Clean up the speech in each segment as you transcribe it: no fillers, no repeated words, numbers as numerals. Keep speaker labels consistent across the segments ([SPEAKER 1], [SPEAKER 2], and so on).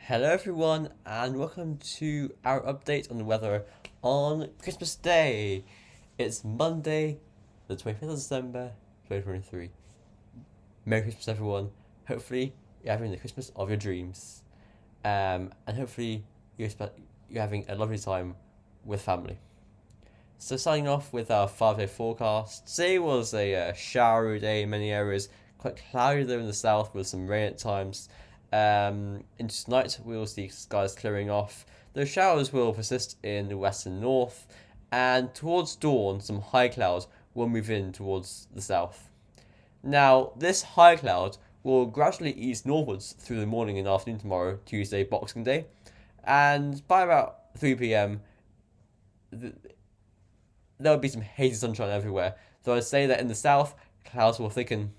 [SPEAKER 1] Hello everyone and welcome to our update on the weather on Christmas Day. It's Monday, the 25th of December, 2023. Merry Christmas everyone. Hopefully you're having the Christmas of your dreams. And hopefully you're having a lovely time with family. So starting off with our 5-day forecast. Today was a showery day in many areas, quite cloudy though in the south with some rain at times. Into tonight, we will see skies clearing off. Those showers will persist in the west and north, and towards dawn, some high clouds will move in towards the south. Now, this high cloud will gradually ease northwards through the morning and afternoon tomorrow, Tuesday, Boxing Day, and by about 3 p.m., there will be some hazy sunshine everywhere. So I'd say that in the south, clouds will thicken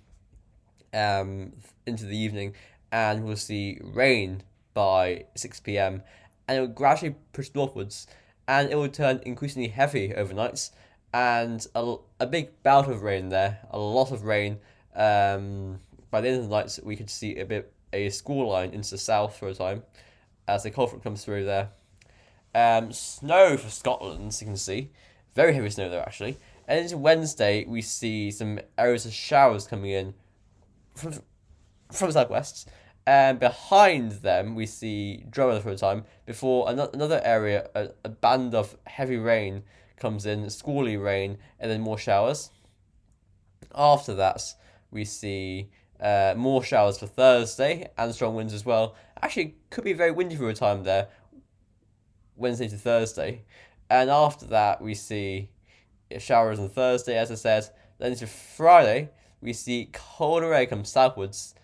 [SPEAKER 1] into the evening, and we'll see rain by 6 p.m. and it will gradually push northwards, and it will turn increasingly heavy overnight, and a big bout of rain there, a lot of rain. By the end of the night, we could see a score line into the south for a time as the cold front comes through there. Snow for Scotland, as you can see, very heavy snow there actually. And into Wednesday, we see some areas of showers coming in from the southwest, and behind them we see dry weather for a time before another area, a band of heavy rain comes in, squally rain, and then more showers. After that, we see more showers for Thursday and strong winds as well. Actually, could be very windy for a time there, Wednesday to Thursday. And after that, we see showers on Thursday, as I said. Then into Friday, we see colder air come southwards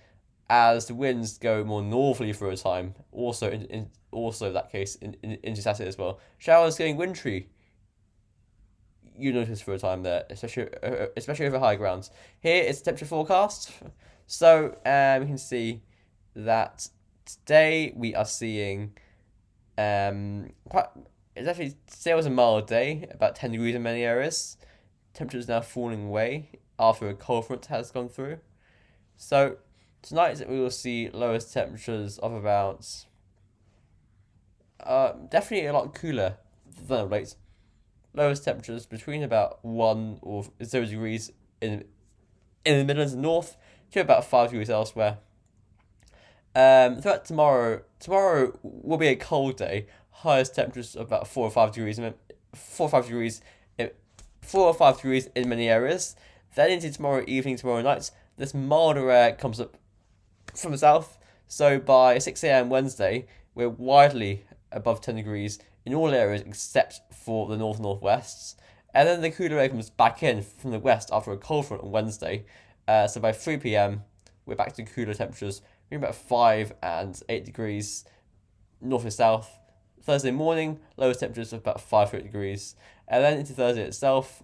[SPEAKER 1] as the winds go more northerly for a time. Also, in that case, into Saturday as well. Showers getting wintry. You notice for a time there, especially over high grounds. Here it's temperature forecast. So we can see that today we are seeing quite. It's actually today was a mild day, about 10 degrees in many areas. Temperature is now falling away after a cold front has gone through. So tonight we will see lowest temperatures of about definitely a lot cooler than of late. Lowest temperatures between about 1 or 0 degrees in the Midlands and North to about 5 degrees elsewhere. Throughout tomorrow will be a cold day. Highest temperatures of about 4 or 5 degrees, 4 or 5 degrees, 4 or 5 degrees in many areas. Then into tomorrow evening, tomorrow night, this milder air comes up from the south. So by 6 a.m. Wednesday, we're widely above 10 degrees in all areas except for the northwests. And then the cooler air comes back in from the west after a cold front on Wednesday. So by 3 p.m., we're back to cooler temperatures, being about 5 and 8 degrees north and south. Thursday morning, lowest temperatures of about 5 to 8 degrees. And then into Thursday itself,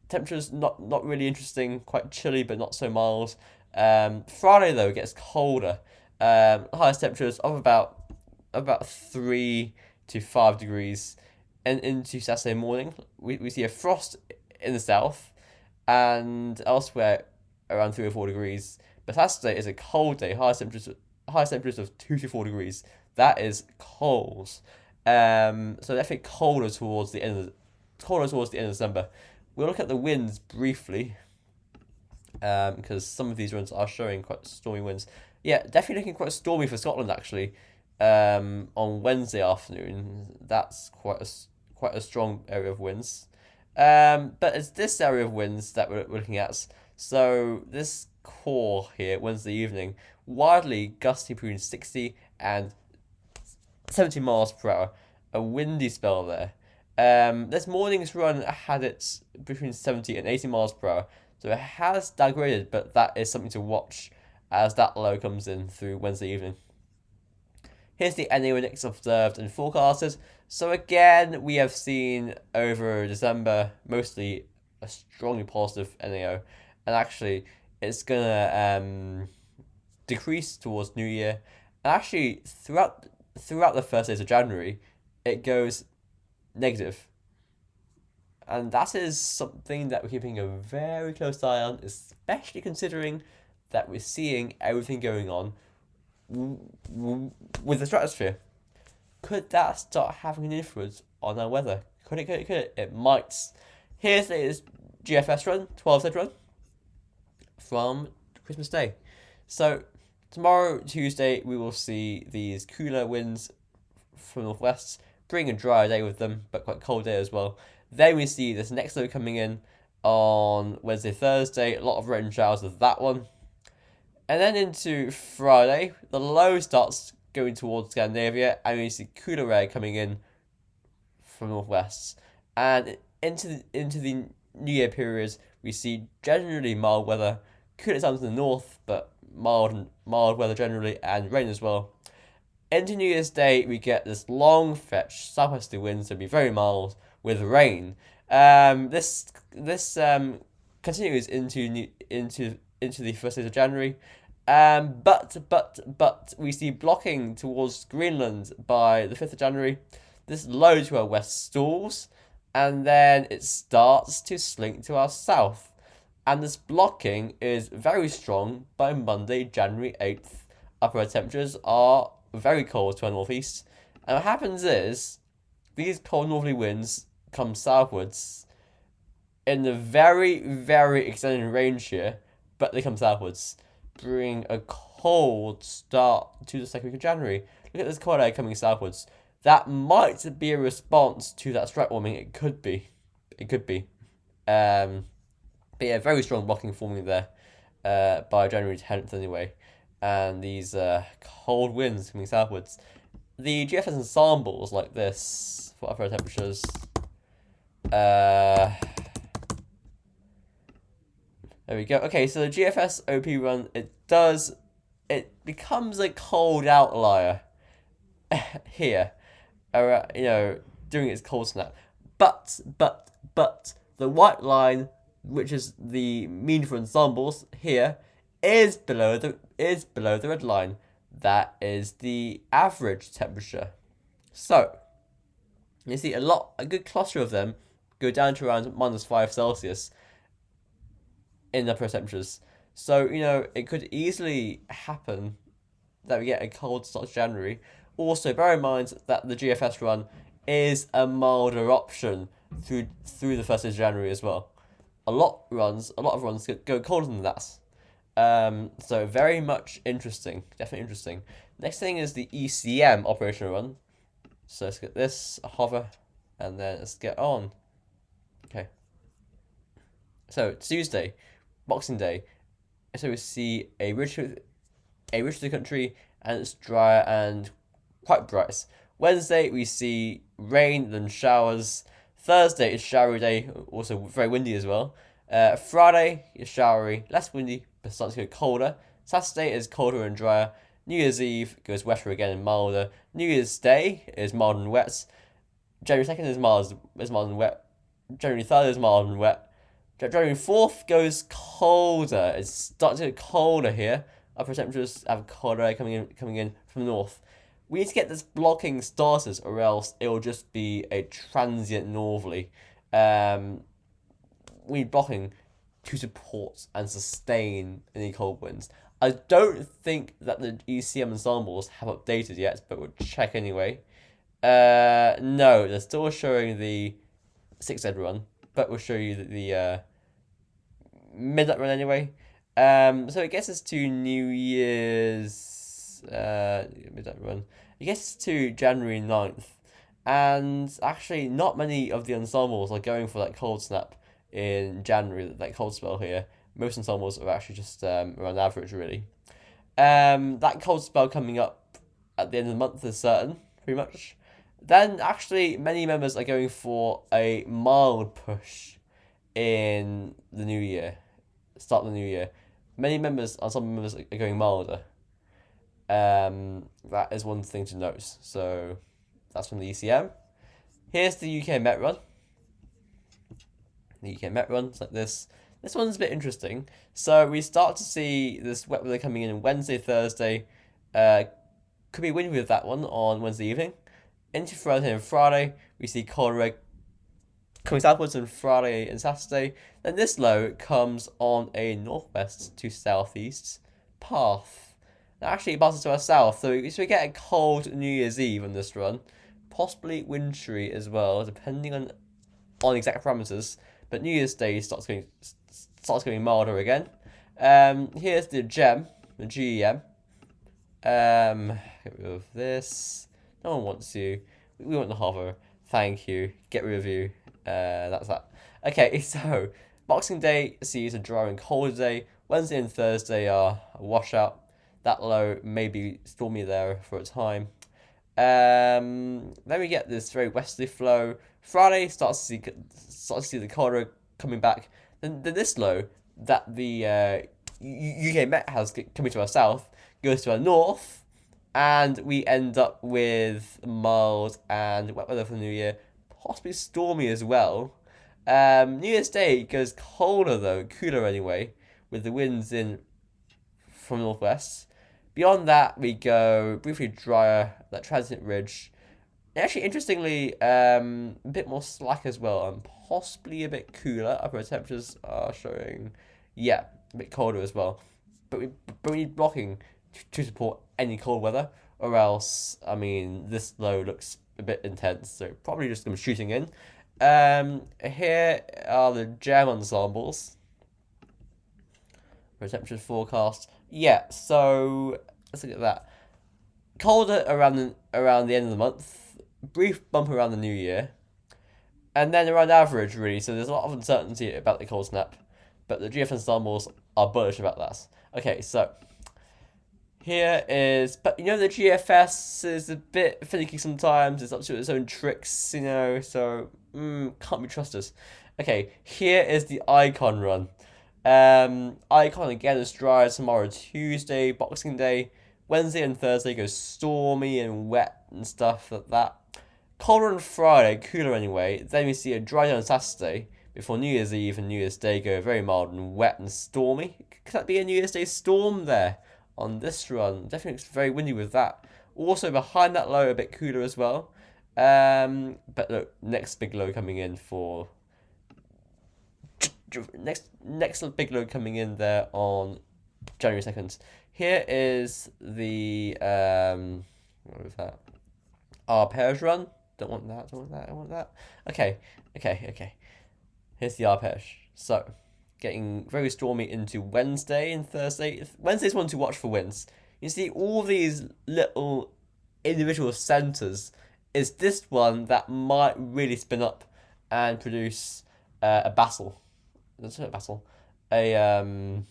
[SPEAKER 1] temperatures not really interesting, quite chilly but not so mild. Friday though, it gets colder. Highest temperatures of about 3 to 5 degrees. And into Saturday morning, we see a frost in the south and elsewhere around 3 or 4 degrees. But Saturday is a cold day, highest temperatures of 2 to 4 degrees. That is cold. So definitely colder towards the end of December. We'll look at the winds briefly, because some of these winds are showing quite stormy winds. Yeah, definitely looking quite stormy for Scotland actually. On Wednesday afternoon, that's quite a strong area of winds. But it's this area of winds that we're looking at. So this core here, Wednesday evening, widely gusty between 60 and 70 miles per hour. A windy spell there. This morning's run had it between 70 and 80 miles per hour. So it has downgraded, but that is something to watch as that low comes in through Wednesday evening. Here's the NAO index observed and forecasted. So again, we have seen over December mostly a strongly positive NAO. And actually, it's going to decrease towards New Year. And actually, throughout the first days of January, it goes negative. And that is something that we're keeping a very close eye on, especially considering that we're seeing everything going on with the stratosphere. Could that start having an influence on our weather? Could it? Could it? Could it? It might. Here's the latest GFS run, 12-day run from Christmas Day. So tomorrow, Tuesday, we will see these cooler winds from the northwest, bring a dry day with them, but quite cold day as well. Then we see this next low coming in on Wednesday, Thursday. A lot of rain showers with that one. And then into Friday, the low starts going towards Scandinavia, and we see cooler air coming in from northwest. And into the New Year period, we see generally mild weather, cooler times in the north, but mild weather generally, and rain as well. Into New Year's Day, we get this long fetch southwesterly winds, so it'll be very mild with rain. This continues into the first days of January. But we see blocking towards Greenland by the 5th of January. This low to our west stalls, and then it starts to slink to our south. And this blocking is very strong by Monday, January 8th. Upper temperatures are very cold to our northeast. And what happens is, these cold northerly winds come southwards in the very, very extended range here, but they come southwards, bring a cold start to the second week of January. Look at this cold air coming southwards. That might be a response to that strike warming. It could be. But yeah, very strong blocking forming there by January 10th anyway. And these cold winds coming southwards. The GFS ensembles like this for upper temperatures. There we go. Okay, so the GFS OP run, it becomes a cold outlier here, during its cold snap. But the white line, which is the mean for ensembles here, is below the red line. That is the average temperature. So you see a good cluster of them go down to around -5 Celsius in the upper temperatures. So, it could easily happen that we get a cold start to January. Also, bear in mind that the GFS run is a milder option through the 1st of January as well. A lot of runs go colder than that. So very much interesting. Definitely interesting. Next thing is the ECM operational run. So let's get this, hover, and then let's get on. Okay. So Tuesday, Boxing Day. So we see a ridge to the country, and it's dry and quite bright. Wednesday we see rain, then showers. Thursday is showery day, also very windy as well. Friday is showery, less windy, but starts to go colder. Saturday is colder and drier. New Year's Eve goes wetter again and milder. New Year's Day is mild and wet. January 2nd is mild and wet. January 3rd is mild and wet. January 4th goes colder. It starts to get colder here. Upper temperatures have colder air coming in from the north. We need to get this blocking started, or else it will just be a transient northerly. We need blocking to support and sustain any cold winds. I don't think that the ECM ensembles have updated yet, but we'll check anyway. No, they're still showing the 6Z run, but we'll show you the midnight run anyway. So it gets us to New Year's midnight run. It gets us to January 9th. And actually, not many of the ensembles are going for that cold snap in January, that cold spell here. Most ensembles are actually just around average, really. That cold spell coming up at the end of the month is certain, pretty much. Then, actually, many members are going for a mild push in the new year, start of the new year. Some members are going milder. That is one thing to note. So, that's from the ECM. Here's the UK Met Run. The UK Met Run is like this. This one's a bit interesting. So we start to see this wet weather coming in Wednesday, Thursday. Could be windy with that one on Wednesday evening. Into Thursday and Friday, we see cold air coming southwards on Friday and Saturday. Then this low comes on a northwest to southeast path. Actually, it passes to our south, so we get a cold New Year's Eve on this run. Possibly wintry as well, depending on exact parameters. But New Year's Day starts getting milder again. Here's the GEM. Get rid of this. No one wants you. We want the hover. Thank you. Get rid of you. That's that. Okay, so Boxing Day sees a dry and cold day. Wednesday and Thursday are a washout. That low may be stormy there for a time. Then we get this very westerly flow. Friday starts to see the colder coming back. Then this low that the UK Met has coming to our south goes to our north, and we end up with mild and wet weather for the New Year, possibly stormy as well. New Year's Day goes colder though, cooler anyway, with the winds in from northwest. Beyond that, we go briefly drier, that transient ridge. Actually, interestingly, a bit more slack as well, and possibly a bit cooler. Upper temperatures are showing, yeah, a bit colder as well. But we need blocking to support any cold weather, or else, I mean, this low looks a bit intense, so probably just going to be shooting in. Here are the gem ensembles. For temperature forecast. Yeah, so let's look at that. Colder around the end of the month, brief bump around the New Year, and then around average really. So there's a lot of uncertainty about the cold snap, but the GF ensembles are bullish about that. Okay, so here is, but you know the GFS is a bit finicky sometimes. It's up to its own tricks, you know. So can't be trusted. Okay, here is the Icon run. Icon again is dry tomorrow, Tuesday, Boxing Day. Wednesday and Thursday goes stormy and wet and stuff like that. Colder on Friday, cooler anyway. Then we see a dry day on Saturday before New Year's Eve and New Year's Day go very mild and wet and stormy. Could that be a New Year's Day storm there on this run? Definitely looks very windy with that. Also behind that low, a bit cooler as well. But look, next big low coming in for next big load coming in there on January 2nd. Here is the what was that? Arpege run. Don't want that. I want that. Okay. Here's the arpege. So, getting very stormy into Wednesday and Thursday. Wednesday's one to watch for winds. You see all these little individual centers. Is this one that might really spin up and produce a battle? That's not a battle. A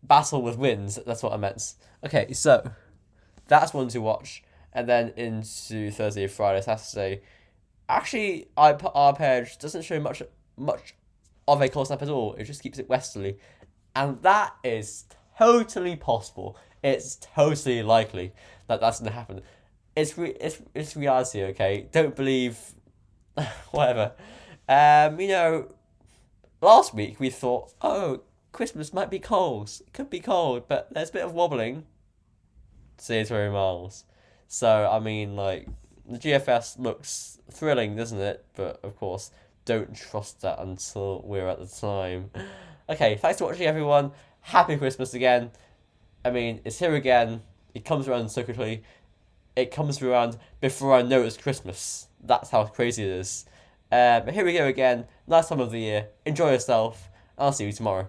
[SPEAKER 1] battle with winds. That's what I meant. Okay, so that's one to watch, and then into Thursday, Friday, Saturday. Actually, arpege doesn't show much of a cold snap at all. It just keeps it westerly, and that is totally possible. It's totally likely that that's gonna happen. It's reality. Okay, don't believe whatever. You know, last week we thought, oh, Christmas might be cold. It could be cold, but there's a bit of wobbling. See, it's very miles. So, I mean, like, the GFS looks thrilling, doesn't it? But, of course, don't trust that until we're at the time. Okay, thanks for watching, everyone. Happy Christmas again. I mean, it's here again. It comes around so quickly. It comes around before I know it's Christmas. That's how crazy it is. But here we go again. Last time of the year. Enjoy yourself. I'll see you tomorrow.